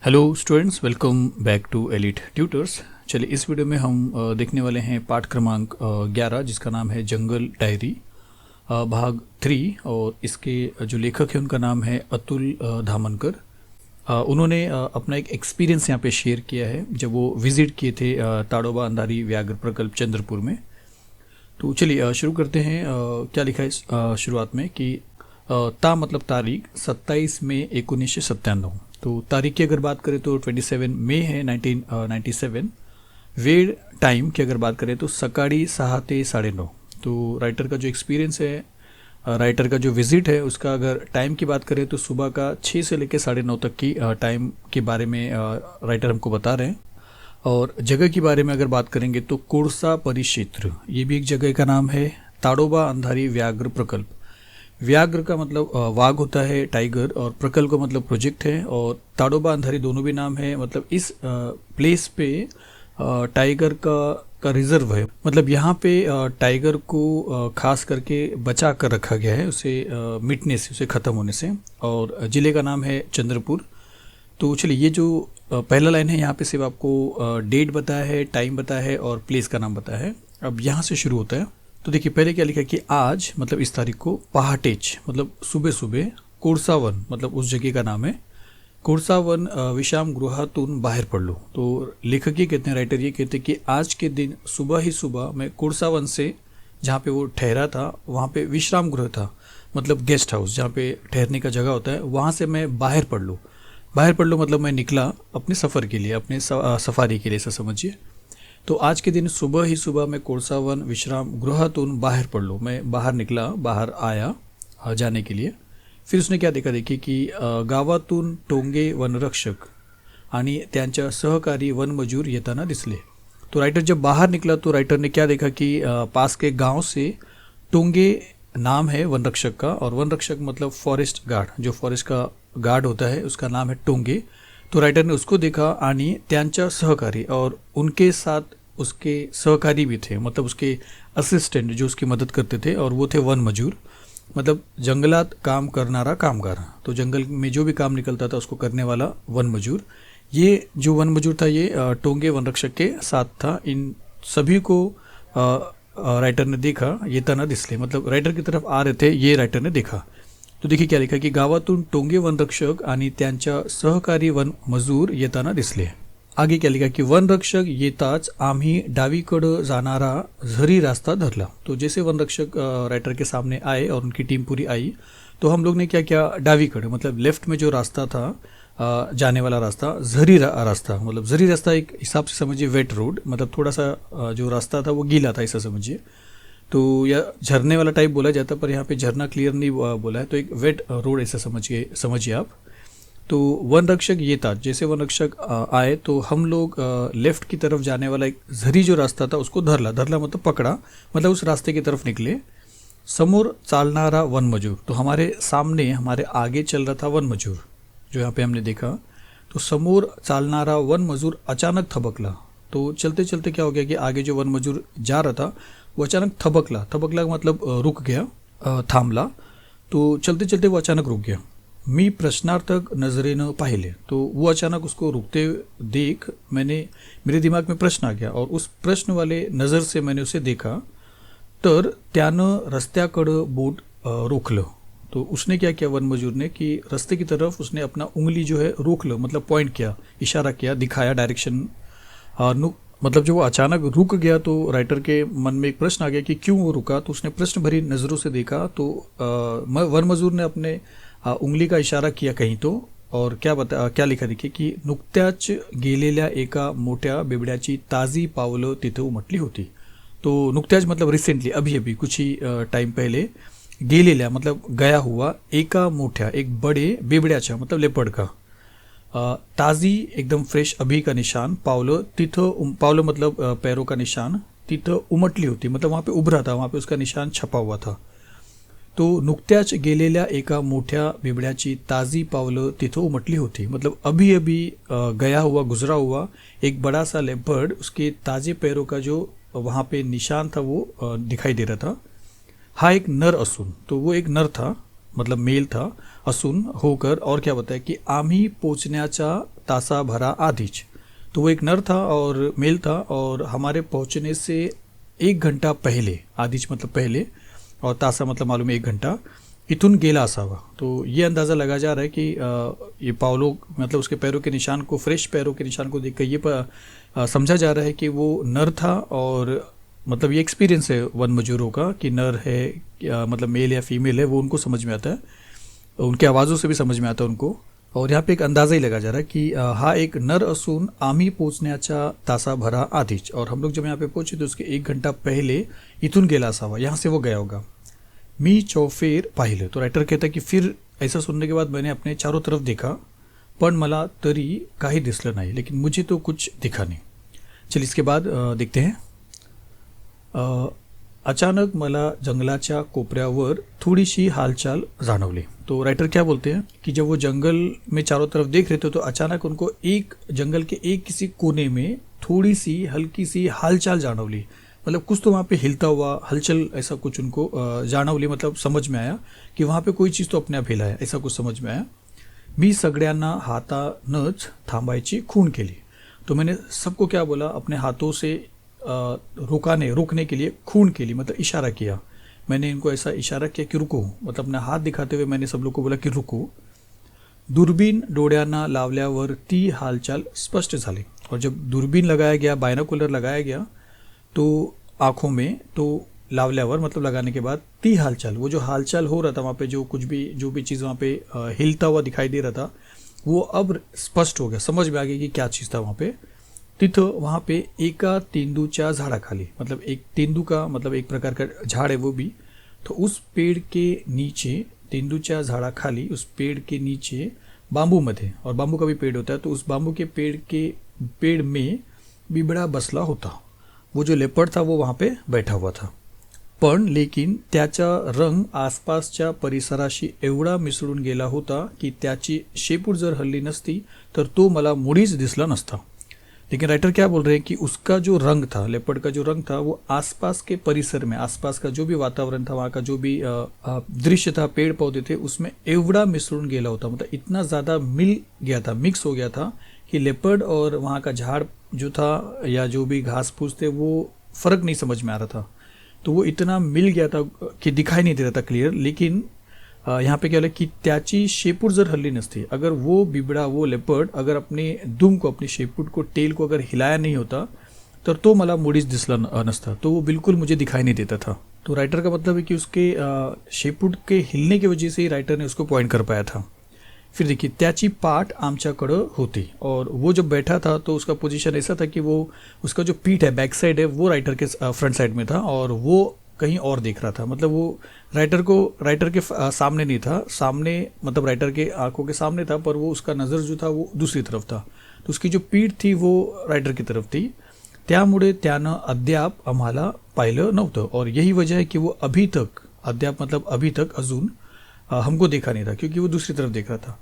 Hello students, welcome back to Elite Tutors. चलिए इस video में हम देखने वाले हैं पाठ क्रमांक 11 जिसका नाम है जंगल डायरी भाग 3। और इसके जो लेखक हैं उनका नाम है अतुल धामनकर। उन्होंने अपना एक एक्सपीरियंस यहाँ पे शेयर किया है जब वो विज़िट किए थे ताड़ोबा अंधारी व्याघ्र प्रकल्प चंद्रपुर में। तो चलिए शुरू करते हैं। क्या लिखा है इस शुरुआत में कि ता मतलब तारीख 27 मई 1997। तो तारीख की अगर बात करें तो 27 मई है 1997। वेळ टाइम की अगर बात करें तो सकाळी 6 ते 9:30। तो राइटर का जो एक्सपीरियंस है, राइटर का जो विज़िट है, उसका अगर टाइम की बात करें तो सुबह का 6 से लेकर 9:30 तक की टाइम के बारे में राइटर हमको बता रहे हैं। और जगह के बारे में अगर बात करेंगे तो कोरसा परिक्षेत्र, ये भी एक जगह का नाम है। ताड़ोबा अंधारी व्याघ्र प्रकल्प, व्याघ्र का मतलब वाघ होता है, टाइगर, और प्रकल्प का मतलब प्रोजेक्ट है। और ताड़ोबा अंधारी दोनों भी नाम है, मतलब इस प्लेस पे टाइगर का रिजर्व है। मतलब यहाँ पे टाइगर को खास करके बचा कर रखा गया है उसे मिटने से, उसे ख़त्म होने से। और ज़िले का नाम है चंद्रपुर। तो चलिए ये जो पहला लाइन है यहाँ पे सिर्फ आपको डेट बताया है, टाइम बताया है और प्लेस का नाम बताया है। अब यहाँ से शुरू होता है। तो देखिए पहले क्या लिखा कि आज मतलब इस तारीख को पहाटेच मतलब सुबह सुबह कोरसावन मतलब उस जगह का नाम है। कोरसावन विश्राम गृहातून बाहर पड़ लो। तो लेखक ये कहते हैं, राइटर ये कहते हैं कि आज के दिन सुबह ही सुबह मैं कोरसावन से, जहाँ पे वो ठहरा था, वहाँ पे विश्राम गृह था मतलब गेस्ट हाउस, जहाँ पे ठहरने का जगह होता है, वहाँ से मैं बाहर पड़ लो। बाहर पड़ लो मतलब मैं निकला अपने सफ़र के लिए, अपने सफारी के लिए, ऐसा समझिए। तो आज के दिन सुबह ही सुबह मैं कोरसावन विश्राम गृहातून बाहर पड़ लो, मैं बाहर निकला, बाहर आया जाने के लिए। फिर उसने क्या देखा, देखिए कि गावातून टोंगे वनरक्षक आणि त्यांच्या सहकारी वनमजूर येताना दिसले। तो राइटर जब बाहर निकला तो राइटर ने क्या देखा कि पास के गांव से टोंगे नाम है वनरक्षक का, और वनरक्षक मतलब फॉरेस्ट गार्ड, जो फॉरेस्ट का गार्ड होता है उसका नाम है टोंगे। तो राइटर ने उसको देखा, आणि त्यांच्या सहकारी, और उनके साथ उसके सहकारी भी थे, मतलब उसके असिस्टेंट जो उसकी मदद करते थे, और वो थे वन मजूर, मतलब जंगलात काम करनारा कामगार। तो जंगल में जो भी काम निकलता था उसको करने वाला वन मजूर। ये जो वन मजूर था ये टोंगे वनरक्षक के साथ था। इन सभी को राइटर ने देखा, ये तना दिसले मतलब राइटर की तरफ आ रहे थे, ये राइटर ने देखा। तो देखिए क्या लिखा कि गावातून टोंगे वनरक्षक आणि त्यांच्या सहकारी वन मजूर येताना दिसले। आगे क्या लिखा कि वनरक्षक येताच आम्ही डावीकडं जाणारा झरी रास्ता धरला। तो जैसे वनरक्षक राइटर के सामने आए और उनकी टीम पूरी आई, तो हम लोग ने क्या किया, डावीकडं मतलब लेफ्ट में जो रास्ता था जाने वाला रास्ता, झरी रास्ता, मतलब झरी रास्ता एक हिसाब से समझिए वेट रोड, मतलब थोड़ा सा जो रास्ता था वो गीला था, ऐसा समझिए। तो या झरने वाला टाइप बोला जाता, पर यहाँ पे झरना क्लियर नहीं बोला है, तो एक वेट रोड ऐसा समझिए आप। तो वन रक्षक ये था, जैसे वन रक्षक आए तो हम लोग लेफ्ट की तरफ जाने वाला एक झरी जो रास्ता था उसको धरला मतलब पकड़ा, मतलब उस रास्ते की तरफ निकले। समोर चालनारा वन मजूर, तो हमारे सामने, हमारे आगे चल रहा था वन मजूर, जो यहाँ पे हमने देखा। तो समोर चालनारा वन मजूर अचानक थबकला। तो चलते चलते क्या हो गया कि आगे जो वन मजूर जा रहा था वो अचानक थबकला मतलब रुक गया, थांबला। तो चलते चलते वो अचानक रुक गया। मी प्रश्नार्थक नजरेनं पाहिले, तो वो अचानक उसको रुकते देख मेरे दिमाग में प्रश्न आ गया, और उस प्रश्न वाले नज़र से मैंने उसे देखा। तर त्यानं रस्त्याकडं बोट रोखलं। तो उसने क्या किया वन मजूर ने कि रास्ते की तरफ उसने अपना उंगली जो है रोक लो, मतलब पॉइंट किया, इशारा किया, दिखाया डायरेक्शन। मतलब जो वो अचानक रुक गया तो राइटर के मन में एक प्रश्न आ गया कि क्यों वो रुका। तो उसने प्रश्न भरी नज़रों से देखा, तो वन मजूर ने अपने उंगली का इशारा किया कहीं तो, और क्या लिखा देखिए कि नुकत्याच गेलेल्या एका मोठ्या बिबड्याची ताजी पावलं तिथे उमटली होती। तो नुकत्याच मतलब रिसेंटली, अभी अभी कुछ ही टाइम पहले, गेलेल्या मतलब गया हुआ, एका मोठ्या एक बड़े बिबड्याच्या मतलब लेपर्ड का, ताज़ी एकदम फ्रेश, अभी का निशान, पावलं तिथं, पावलं मतलब पैरों का निशान, तिथं उमटली होती मतलब वहाँ पे उभरा था, वहाँ पे उसका निशान छपा हुआ था। तो नुकत्याच गेलेल्या एका मोठ्या बिबड्याची ताज़ी पावलं तिथं उमटली होती, मतलब अभी अभी गया हुआ, गुजरा हुआ एक बड़ा सा लेपर्ड, उसके ताज़े पैरों का जो वहाँ पे निशान था वो दिखाई दे रहा था। हा एक नर असून, तो वो एक नर था, मतलब मेल था, असून होकर, और क्या बताया कि आम्ही पोचण्याच्या तासा भरा आधीच। तो वो एक नर था और मेल था, और हमारे पहुंचने से 1 घंटा पहले, आधीच मतलब पहले और तासा मतलब मालूम है 1 घंटा, इथुन गेला असावा। तो ये अंदाज़ा लगा जा रहा है कि ये पावलो मतलब उसके पैरों के निशान को, फ्रेश पैरों के निशान को देख कर ये समझा जा रहा है कि वो नर था। और मतलब ये एक्सपीरियंस है वन मजूरों का कि नर है मतलब मेल या फीमेल है, वो उनको समझ में आता है, उनकी आवाज़ों से भी समझ में आता है उनको। और यहाँ पे एक अंदाज़ा ही लगा जा रहा है कि हा एक नर असून आम्ही पोचण्याच्या तासाभरा आधीच। और हम लोग जब यहाँ पे पहुंचे तो उसके 1 घंटा पहले इथून गेला असावा, यहाँ से वो गया होगा। मी चौफेर पाहिलं। तो राइटर कहता है कि फिर ऐसा सुनने के बाद मैंने अपने चारों तरफ देखा, पण मला तरी काही दिसलं नाही, लेकिन मुझे तो कुछ दिखा नहीं। चलिए इसके बाद देखते हैं। अचानक मला जंगलाच्या कोपऱ्यावर थोडीशी हालचाल जाणवली। तो राइटर क्या बोलते हैं कि जब वो जंगल में चारों तरफ देख रहे थे तो अचानक उनको एक जंगल के एक किसी कोने में थोड़ी सी हल्की सी हालचाल जाणवली। मतलब कुछ तो वहाँ पे हिलता हुआ हलचल ऐसा कुछ उनको जाणवली, मतलब समझ में आया कि वहाँ पे कोई चीज़ तो अपने आप हिला है, ऐसा कुछ समझ में आया। मी सगळ्यांना हातानच थांबायची खूण केली। तो मैंने सबको क्या बोला, अपने हाथों से रोकने के लिए खून के लिए मतलब इशारा किया। मैंने इनको ऐसा इशारा किया कि रुको, मतलब अपना हाथ दिखाते हुए मैंने सब लोग को बोला कि रुको। दूरबीन डोळ्यांना लावल्यावर ती हालचाल स्पष्ट झाली। और जब दूरबीन लगाया गया, बायनोकुलर लगाया गया तो आँखों में, तो लावल्यावर मतलब लगाने के बाद ती हालचाल, वो जो हालचाल हो रहा था वहाँ पे, जो भी चीज़ वहाँ पे हिलता हुआ दिखाई दे रहा था, वो अब स्पष्ट हो गया, समझ में आ गया कि क्या चीज़ था वहाँ पे। तिथं वहाँ पे एका तेंदूच्या झाडाखाली, मतलब एक तेंदू का मतलब एक प्रकार का झाड़ है वो भी, तो उस पेड़ के नीचे, तेंदूच्या झाड़ाखाली उस पेड़ के नीचे बाम्बू मध्ये, और बाम्बू का भी पेड़ होता है, तो उस बाम्बू के पेड़ में बिबड़ा बसला होता। वो जो लेपर्ड था वो वहाँ पे बैठा हुआ था, पण लेकिन त्याचा रंग आसपासच्या परिसराशी एवढा मिसळून गेला होता की त्याची शेपूट जर हल्ली नसती तर तो मला मुळीच दिसला नसता। लेकिन राइटर क्या बोल रहे हैं कि उसका जो रंग था, लेपर्ड का जो रंग था, वो आसपास के परिसर में, आसपास का जो भी वातावरण था, वहाँ का जो भी दृश्य था, पेड़ पौधे थे, उसमें एवढा मिसळून गेला होता, मतलब इतना ज़्यादा मिल गया था, मिक्स हो गया था कि लेपर्ड और वहाँ का झाड़ जो था या जो भी घास फूस थे वो फ़र्क नहीं समझ में आ रहा था। तो वो इतना मिल गया था कि दिखाई नहीं दे रहा था क्लियर। लेकिन यहाँ पे क्या बोला कि त्याची शेपूट जर हल्ली नसती, अगर वो बिबड़ा, वो लेपर्ड अगर अपने दुम को, अपनी शेपूट को, टेल को अगर हिलाया नहीं होता तो मला मुड़ीच दिसला नसता, तो वो बिल्कुल मुझे दिखाई नहीं देता था। तो राइटर का मतलब है कि उसके शेपूट के हिलने की वजह से ही राइटर ने उसको पॉइंट कर पाया था। फिर देखिए, त्याची पाठ आमच्याकडं होती, और वो जब बैठा था तो उसका पोजीशन ऐसा था कि वो, उसका जो पीठ है, बैक साइड है, वो राइटर के फ्रंट साइड में था और वो कहीं और देख रहा था। मतलब वो राइटर के सामने नहीं था, सामने मतलब राइटर के आंखों के सामने था, पर वो उसका नज़र जो था वो दूसरी तरफ था। तो उसकी जो पीठ थी वो राइटर की तरफ थी, त्यामुळे त्यानं अद्याप आम्हाला पाहिलं नव्हतं। और यही वजह है कि वो अभी तक, अद्याप मतलब अभी तक, अजून हमको देखा नहीं था, क्योंकि वो दूसरी तरफ देख रहा था।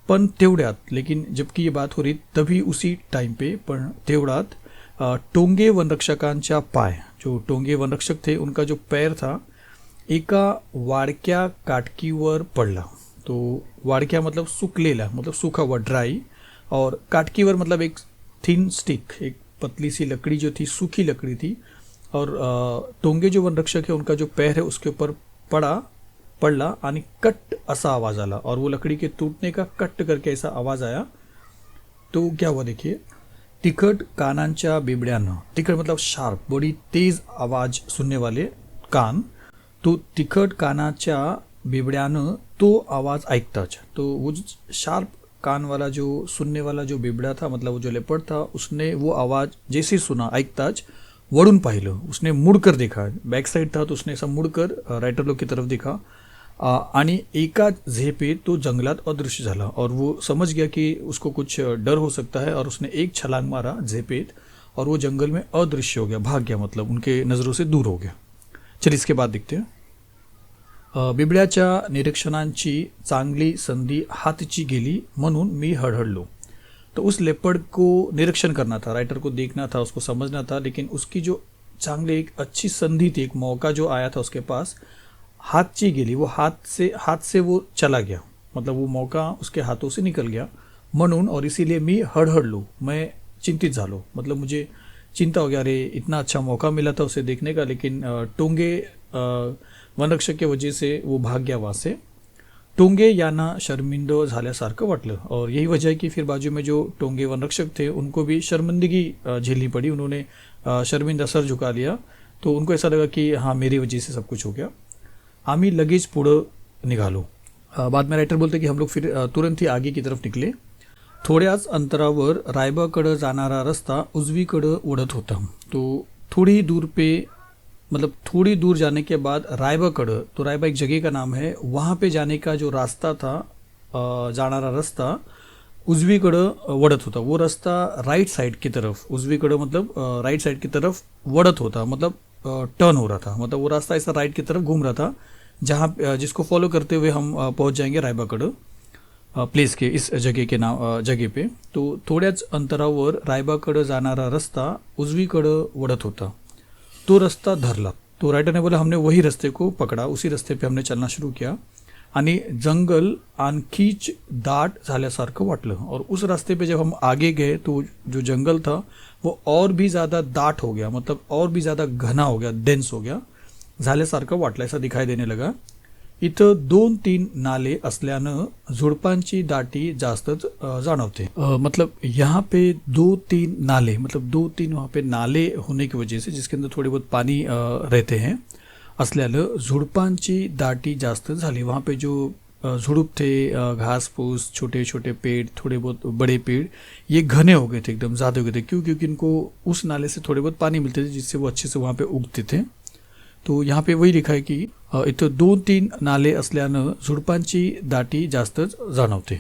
पण तेवढ्यात, लेकिन जबकि ये बात हो रही तभी उसी टाइम पे, पण तेवढ्यात टोंगे वनरक्षकांच्या पाय, जो टोंगे वनरक्षक थे उनका जो पैर था एका वाडक्या काटकीवर पडला। तो वाडक्या मतलब सुकलेला, मतलब सूखा हुआ, ड्राई, और काटकीवर मतलब एक थिन स्टिक, एक पतली सी लकड़ी जो थी, सूखी लकड़ी थी। और टोंगे जो वनरक्षक है उनका जो पैर है उसके ऊपर पड़ला आणि कट असा आवाज आला, और वो लकड़ी के टूटने का कट करके ऐसा आवाज आया। तो क्या हुआ देखिए, तिखट कानांच्या बिबड्यानं, तिखट मतलब शार्प, बड़ी तेज आवाज सुनने वाले कान, तो तिखट कानाच्या बिबड्यानं तो आवाज ऐकताच, तो वो शार्प कान वाला जो सुनने वाला जो बिबड़ा था, मतलब वो जो लेपर्ड था, उसने वो आवाज जैसे सुना ऐकताच वळून पाहिलं, उसने मुड़कर देखा, बैक साइड था तो उसने ऐसा मुड़कर राइटर लोग की तरफ देखा, आणि एका झेपेत तो जंगलात अदृश्य झाला। और वो समझ गया कि उसको कुछ डर हो सकता है, और उसने एक छलांग मारा झेपेत, और वो जंगल में अदृश्य हो गया, भाग गया, मतलब उनके नज़रों से दूर हो गया। चलिए इसके बाद देखते हैं। बिबड्याच्या निरीक्षणांची चांगली संधी हातची गेली म्हणून मी हळहळलो। तो उस लेपर्ड को निरीक्षण करना था, राइटर को देखना था, उसको समझना था, लेकिन उसकी जो चांगली एक अच्छी संधि थी, एक मौका जो आया था उसके पास, हातची गेली, वो हाथ से वो चला गया, मतलब वो मौका उसके हाथों से निकल गया। म्हणून और इसीलिए मी हड़हड़लो, मैं चिंतित झालो, मतलब मुझे चिंता हो गया, अरे इतना अच्छा मौका मिला था उसे देखने का, लेकिन टोंगे वन रक्षक की वजह से वो भाग गया वहाँ से। टोंगे यांना शर्मिंद झाल्यासारखं वाटलं, और यही वजह है कि फिर बाजू में जो टोंगे वन रक्षक थे उनको भी शर्मिंदगी झेलनी पड़ी, उन्होंने शर्मिंदा सर झुका लिया, तो उनको ऐसा लगा कि हाँ मेरी वजह से सब कुछ हो गया। आम्ही लगेच पुढं निघालो। बाद में राइटर बोलते कि हम लोग फिर तुरंत ही आगे की तरफ निकले। थोड्याच अंतरावर रायबाकडं जाणारा रस्ता उजवीकडं ओढत होता। तो थोड़ी दूर पे, मतलब थोड़ी दूर जाने के बाद रायबाकडं, तो रायबा एक जगह का नाम है, वहाँ पे जाने का जो रास्ता था, जाणारा रास्ता उजवीकडं वड़त होता। वो रास्ता राइट साइड की तरफ, उजवीकडं मतलब राइट साइड की तरफ वड़त होता, मतलब टर्न हो रहा था, मतलब वो रास्ता ऐसा राइट की तरफ घूम रहा था, जहाँ जिसको फॉलो करते हुए हम पहुँच जाएंगे रायबाकडं प्लेस के इस जगह के नाव जगह पे। तो थोड्याच अंतरावर रायबाकडं जाणारा रस्ता उजवीकडं वड़त होता, तो रास्ता धरला। तो राइटर ने बोला हमने वही रास्ते को पकड़ा, उसी रास्ते पे हमने चलना शुरू किया, आणि जंगल आणखीच दाट झाल्यासारखं वाटलं। और उस रास्ते पे जब हम आगे गए तो जो जंगल था वो और भी ज़्यादा दाट हो गया, मतलब और भी ज़्यादा घना हो गया, डेंस हो गया, झाल्यासारखं वाटलं, ऐसा दिखाई देने लगा। इथं 2-3 नाले असल्यानं झुडपांची दाटी जास्तच जाणवते। मतलब यहाँ पे 2-3 नाले, मतलब 2-3 वहाँ पे नाले होने की वजह से, जिसके अंदर थोड़े बहुत पानी रहते हैं, असल्यानं झुडपांची दाटी जास्त झाली। वहाँ पे जो झुडुप थे, घास फूस, छोटे छोटे पेड़, थोड़े बहुत बड़े पेड़, ये घने हो गए थे, एकदम ज़्यादा हो गए थे। क्यों? क्योंकि इनको उस नाले से थोड़े बहुत पानी मिलते थे, जिससे वो अच्छे से वहाँ पे उगते थे। तो यहाँ पे वही लिखा है कि इथं 2-3 नाले असल्यानं झुडपांची दाटी जास्तच जाणवते।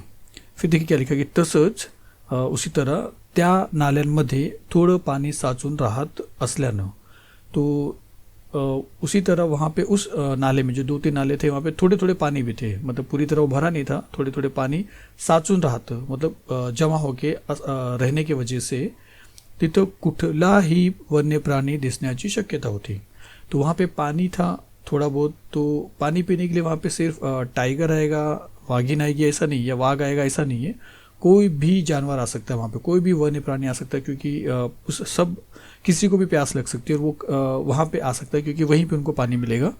फिर देखिए क्या लिखा है कि तसंच उसी तरह त्या नाल्यांमध्ये थोडं पाणी साचून राहत असल्यानं, तो उसी तरह वहाँ पे उस नाले में जो 2-3 नाले थे, वहाँ पे थोड़े थोड़े पानी भी थे, मतलब पूरी तरह वो भरा नहीं था, थोड़े थोड़े पानी साचून राहत, मतलब जमा होके रहने की वजह से तिथं कुठलाही वन्य प्राणी दिसण्याची शक्यता होती। तो वहाँ पे पानी था थोड़ा बहुत, तो पानी पीने के लिए वहाँ पे सिर्फ टाइगर आएगा, वाघिन आएगी ऐसा नहीं, या वाघ आएगा ऐसा नहीं है, कोई भी जानवर आ सकता है वहाँ पे, कोई भी वन्य प्राणी आ सकता है, क्योंकि उस सब किसी को भी प्यास लग सकती है और वो वहाँ पे आ सकता है, क्योंकि वहीं पे उनको पानी मिलेगा।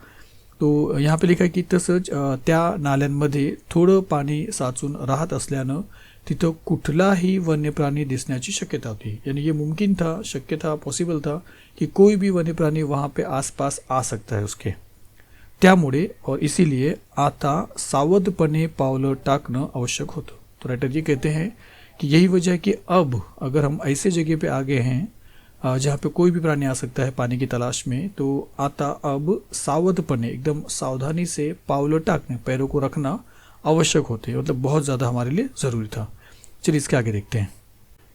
तो यहाँ पे लिखा है की तसंच त्या नाल्यांमध्ये थोडं पाणी साचून राहत असल्यानं तिथं कुठलाही वन्य प्राणी दिसण्याची शक्यता होती। यानी ये मुमकिन था, शक्य था, पॉसिबल था कि कोई भी वन्य प्राणी वहाँ पे आसपास आ सकता है उसके। त्यामुळे और इसीलिए आता सावधपणे पावलं टाकणं आवश्यक होतं। तो राइटर जी कहते हैं कि यही वजह है कि अब अगर हम ऐसे जगह पे आ गए हैं जहाँ पे कोई भी प्राणी आ सकता है पानी की तलाश में, तो आता अब सावधपणे, एकदम सावधानी से पावलं टाकने, पैरों को रखना आवश्यक होते, मतलब बहुत ज़्यादा हमारे लिए ज़रूरी था। चलिए इसके आगे देखते हैं।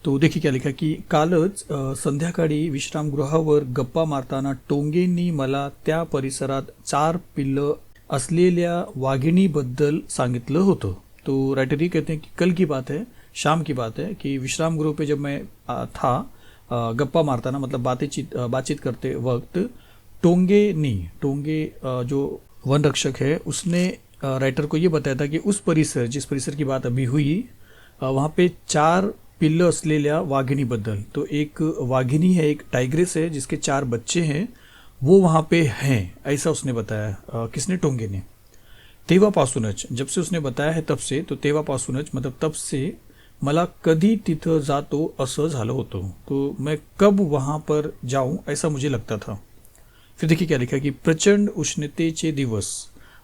तो देखिए क्या लिखा की कालच संध्याकाळी विश्रामगृहावर गप्पा मारताना टोंगेंनी मला त्या परिसरात 4 पिल्लं असलेल्या वाघिणीबद्दल सांगितलं होतं। तो राइटर ये कहते हैं कि कल की बात है, शाम की बात है, कि विश्राम गृह पे जब मैं था, गप्पा मारताना मतलब बातचीत करते वक्त टोंगे जो वन रक्षक है उसने राइटर को ये बताया था कि उस परिसर, जिस परिसर की बात अभी हुई, वहाँ पे 4 पिल्लं असलेल्या वाघिणीबद्दल, तो एक वाघिनी है, एक टाइग्रेस है जिसके 4 बच्चे हैं, वो वहाँ पे हैं, ऐसा उसने बताया। किसने? टोंगे ने। तेव्हापासूनच, जब से उसने बताया है तब से, तो तेव्हापासूनच मतलब तब से मला कधी तिथं जातो असं झालं होतं, तो मैं कब वहाँ पर जाऊँ ऐसा मुझे लगता था। फिर देखिए क्या लिखा कि प्रचंड उष्णतेचे दिवस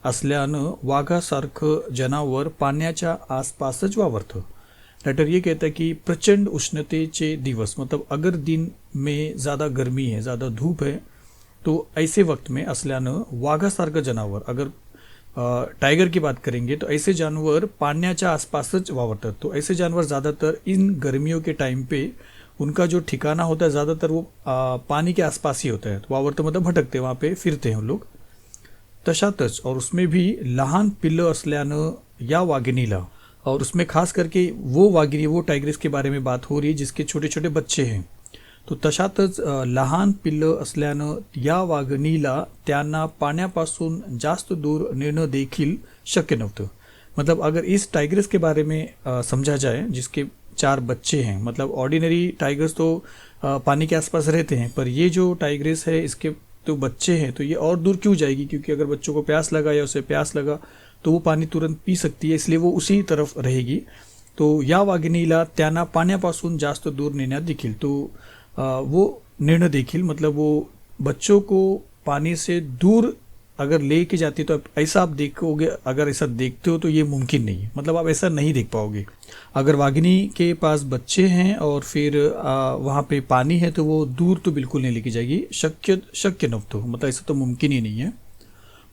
असल्यानं वाघासारखं जनावर पाण्याच्या आसपासच वावरतं। राइटर ये कहता है कि प्रचंड उष्णतेचे दिवस, मतलब अगर दिन में ज़्यादा गर्मी है, ज़्यादा धूप है, तो ऐसे वक्त में असल्यानं वाघासारखं जनावर, अगर टाइगर की बात करेंगे तो ऐसे जानवर पाण्याच्या आसपासच वावरतात। तो ऐसे जानवर ज़्यादातर इन गर्मियों के टाइम पे उनका जो ठिकाना होता है ज़्यादातर वो पानी के आसपास ही होता है। तो वावरते मतलब भटकते, वहाँ पे फिरते हैं उन लोग। तशातच, और उसमें भी लहान पिल्लं असल्यानं या वाघिणीला, और उसमें खास करके वो वाघिणी, वो टाइग्रेस के बारे में बात हो रही है जिसके छोटे छोटे बच्चे हैं। तो तशातच लहान पिल्लं असल्यानं या वाघिणीला त्यांना पाण्यापासून जास्त दूर नेणं देखील शक्य नव्हतं। मतलब अगर इस टाइग्रेस के बारे में समझा जाए, जिसके 4 बच्चे हैं, मतलब ऑर्डिनरी टाइगर्स तो पानी के आसपास रहते हैं, पर ये जो टाइग्रेस है इसके तो बच्चे हैं, तो ये और दूर क्यों जाएगी, क्योंकि अगर बच्चों को प्यास लगा या उसे प्यास लगा तो वो पाणी तुरंत पी सकती है, इसलिए वो उसी तरफ रहेगी. तो या वाघिणीला त्यांना पाण्यापासून जास्त दूर नेण्यात देखील, तो वो निर्णय देखील, मतलब वो बच्चों को पानी से दूर अगर लेके जाती, तो ऐसा आप देखोगे, अगर ऐसा देखते हो तो ये मुमकिन नहीं है, मतलब आप ऐसा नहीं देख पाओगे. अगर वाघिणी के पास बच्चे हैं और फिर वहाँ पे पानी है तो वो दूर तो बिल्कुल नहीं लेके जाएगी, शक्य नव्हतं, मतलब ऐसा तो मुमकिन ही नहीं है.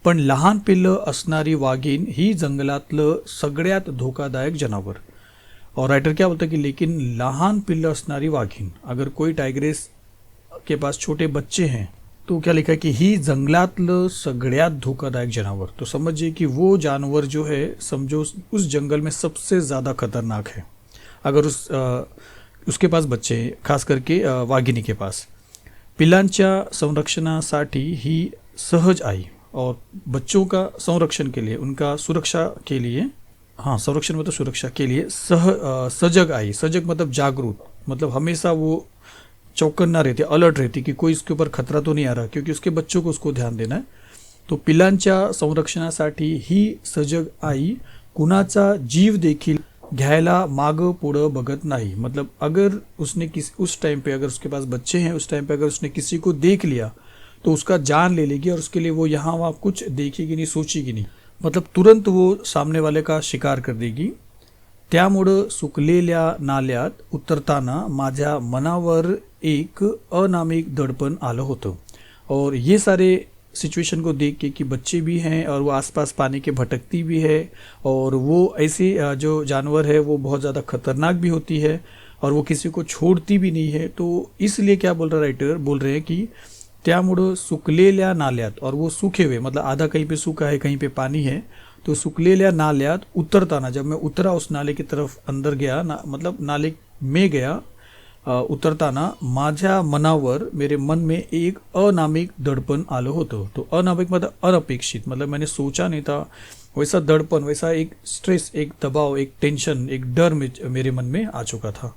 पण लहान पिल्लं असणारी वाघीण ही जंगलातलं सगळ्यात धोकादायक जनावर. और राइटर क्या बोलता है कि लेकिन लहान पिल्लं असणारी वाघीण, अगर कोई टाइग्रेस के पास छोटे बच्चे हैं तो क्या लिखा है कि ही जंगलातलं सगळ्यात धोकादायक जनावर. तो समझिए कि वो जानवर जो है, समझो उस जंगल में सबसे ज़्यादा खतरनाक है अगर उसके पास बच्चे हैं, खास करके वाघिणी के पास. पिल्लांच्या संरक्षणासाठी ही सहज आई, और बच्चों का संरक्षण के लिए, उनका सुरक्षा के लिए, हाँ संरक्षण मतलब सुरक्षा के लिए सजग आई. सजग मतलब जागरूक, मतलब हमेशा वो चौकन्ना रहती, अलर्ट रहती कि कोई इसके ऊपर खतरा तो नहीं आ रहा, क्योंकि उसके बच्चों को उसको ध्यान देना है. तो पिल्लांच्या संरक्षणासाठी ही सजग आई कुणाचा जीव देखील घ्यायला मागं पुढं बघत नाही. मतलब अगर उसने उस टाइम पे, अगर उसके पास बच्चे हैं, उस टाइम पे अगर उसने किसी को देख लिया तो उसका जान ले लेगी, और उसके लिए वो यहाँ वहाँ कुछ देखेगी नहीं, सोचेगी नहीं, मतलब तुरंत वो सामने वाले का शिकार कर देगी. त्यामुळं सुकलेल्या नाल्यात उतरताना माझ्या मनावर एक अनामिक दडपण आलं होतं. और ये सारे सिचुएशन को देख के कि बच्चे भी हैं और वो आसपास पानी के भटकती भी है, और वो ऐसी जो जानवर है वो बहुत ज़्यादा खतरनाक भी होती है और वो किसी को छोड़ती भी नहीं है. तो इसलिए क्या बोल रहा राइटर, बोल रहे हैं कि त्यामुळं सुकलेल्या नाल्यात, और वो सूखे हुए, मतलब आधा कहीं पे सूखा है कहीं पे पानी है, तो सुकलेल्या नाल्यात उतरताना, जब मैं उतरा उस नाले की तरफ अंदर गया मतलब नाले में गया, उतरताना माझ्या मनावर, मेरे मन में एक अनामिक दडपण आलं होतं. तो अनामिक मतलब अनपेक्षित, मतलब मैंने सोचा नहीं था, वैसा दडपण, वैसा एक स्ट्रेस, एक दबाव, एक टेंशन, एक डर मेरे मन में आ चुका था.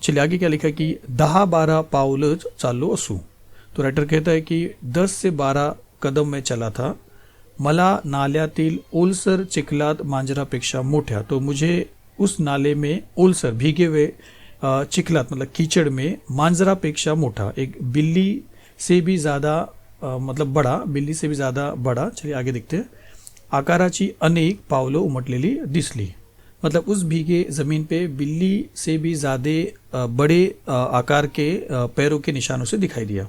चलिए आगे क्या लिखा कि 10-12 पावलंच चाललो असू. तो राइटर कहता है कि 10 से 12 कदम में चला था. मला नाल्यातील ओलसर चिखलात मांजरापेक्षा मोठ्या, तो मुझे उस नाले में ओलसर, भीगे हुए चिखलात, मतलब कीचड़ में, मांजरापेक्षा मोठा, एक बिल्ली से भी ज़्यादा, मतलब बड़ा, बिल्ली से भी ज़्यादा बड़ा. चलिए आगे देखते हैं. आकाराची अनेक पावलं उमटलेली दिसली. मतलब उस भीगे ज़मीन पे बिल्ली से भी ज़्यादा बड़े आकार के पैरों के निशानों से दिखाई दिया.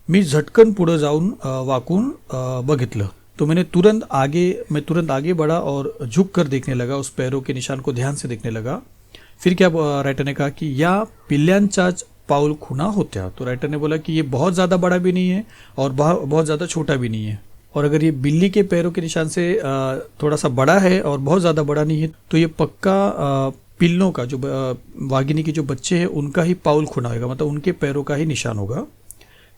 मी झटकन पुढं जाऊन वाकून बघितलं. तो मैं तुरंत आगे बढ़ा और झुक कर देखने लगा, उस पैरों के निशान को ध्यान से देखने लगा. फिर क्या राइटर ने कहा कि या पिल्ल्यांच्याच पाऊल खुणा होत्या. तो राइटर ने बोला कि ये बहुत ज़्यादा बड़ा भी नहीं है और बहुत ज़्यादा छोटा भी नहीं है, और अगर ये बिल्ली के पैरों के निशान से थोड़ा सा बड़ा है और बहुत ज़्यादा बड़ा नहीं है, तो ये पक्का पिल्लों का, जो वाघिणी के जो बच्चे हैं उनका ही पाऊल खुणा होगा, मतलब उनके पैरों का ही निशान होगा.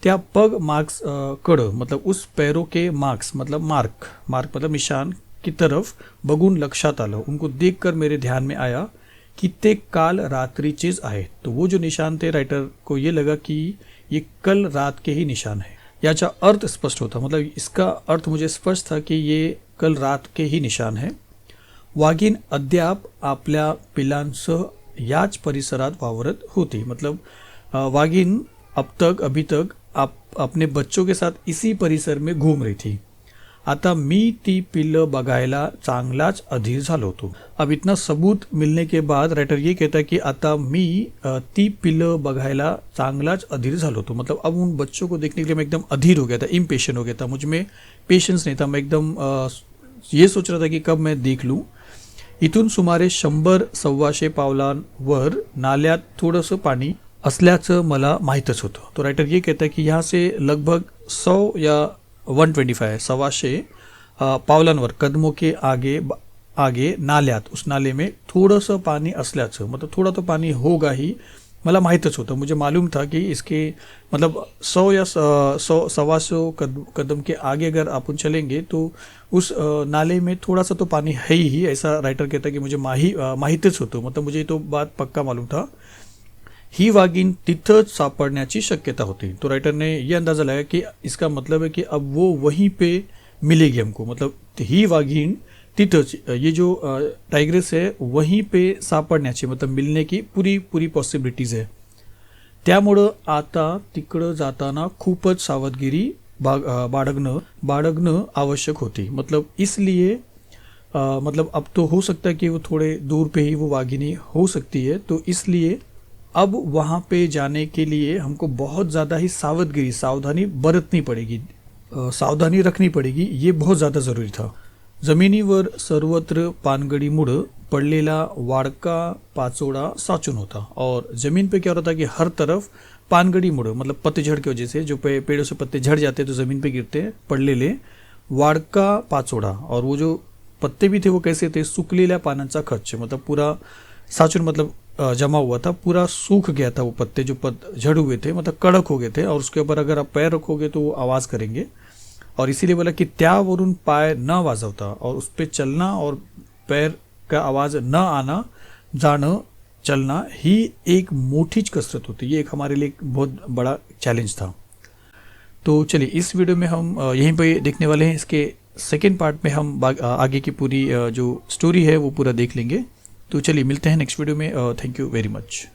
त्या पग मार्क्स कड़, मतलब उस पैरों के मार्क्स, मतलब मार्क मतलब निशान की तरफ बघून लक्षात आलं, उनको देखकर मेरे ध्यान में आया कि ते काल रात्रीचेच आहेत. तो वो जो निशान थे, राइटर को ये लगा कि ये कल रात के ही निशान है. याचा अर्थ स्पष्ट होता, मतलब इसका अर्थ मुझे स्पष्ट था कि ये कल रात के ही निशान है. वाघीण अद्याप आपल्या पिलांसह याच परिसरात वावरत होती. मतलब वाघीण अभी तक अपने बच्चों के साथ इसी परिसर में घूम रही थी. आता मी ती पिल्लं बघायला चांगलाच अधीर झालो होतो. अब इतना सबूत मिलने के बाद राइटर ये कहता है कि आता मी ती पिल्लं बघायला चांगलाच अधीर झालो होतो. मतलब अब उन बच्चों को देखने के लिए मैं एकदम अधीर हो गया था, इम्पेशेंट हो गया था, मुझ में पेशेंस नहीं था. मैं एकदम ये सोच रहा था कि कब मैं देख लूँ. इथून सुमारे 100-125 पावलांवर नाल्यात थोडंसं पाणी असल्याचं मला माहीतच होतं. तो राइटर ये कहता है कि यहाँ से लगभग 100 या 125, 125 पावलांवर, कदमों के आगे नाल्यात, उस नाले में थोड़ा सा पानी असल्याचं, मतलब थोड़ा तो पानी होगा ही, मला माहीतच होतं, मुझे मालूम था कि इसके मतलब 100 या 100 कदम के आगे अगर अपन चलेंगे तो उस नाले में थोड़ा सा तो पानी है ही, ऐसा राइटर कहता है कि मुझे माहीतच होतं, मतलब मुझे तो बात पक्का मालूम था. ही वाघीण तिथंच सापडण्याची शक्यता होती. तो राइटर ने ये अंदाज़ा लगाया कि इसका मतलब है कि अब वो वहीं पे मिलेगी हमको, मतलब ही वाघीण तिथंच, ये जो टाइग्रेस है वहीं पे सापडण्याची मतलब मिलने की पूरी पॉसिबिलिटीज है. त्यामुळं आता तिकडं जाताना खूपच सावधगिरी बाळगणं आवश्यक होती. मतलब इसलिए मतलब अब तो हो सकता है कि वो थोड़े दूर पे ही वो वाघिनी हो सकती है, तो इसलिए अब वहाँ पे जाने के लिए हमको बहुत ज़्यादा ही सावधानी बरतनी पड़ेगी, सावधानी रखनी पड़ेगी, ये बहुत ज़्यादा ज़रूरी था. जमिनीवर सर्वत्र पानगडीमुळं पडलेला वाडका पाचोड़ा साचून होता. और ज़मीन पे क्या होता था कि हर तरफ पानगडीमुळं मतलब पतझड़ की वजह से, जो पेड़ों से पत्ते झड़ जाते हैं तो ज़मीन पे गिरते हैं, पडलेले वाडका पाचोड़ा, और वो जो पत्ते भी थे वो कैसे थे, सुकलेल्या पानांचा खच्च, मतलब पूरा साचून मतलब जमा हुआ था, पूरा सूख गया था वो पत्ते जो झड़ हुए थे, मतलब कड़क हो गए थे, और उसके ऊपर अगर आप पैर रखोगे तो वो आवाज़ करेंगे. और इसीलिए बोला कि त्यावरून पाय न वाजवता और उस पर चलना और पैर का आवाज़ न आना, जाना चलना ही एक मोटीच कसरत होती. ये एक हमारे लिए एक बहुत बड़ा चैलेंज था. तो चलिए इस वीडियो में हम यहीं पे देखने वाले हैं. इसके सेकेंड पार्ट में हम आगे की पूरी जो स्टोरी है वो पूरा देख लेंगे. तो चलिए मिलते हैं नेक्स्ट वीडियो में. Thank you very much.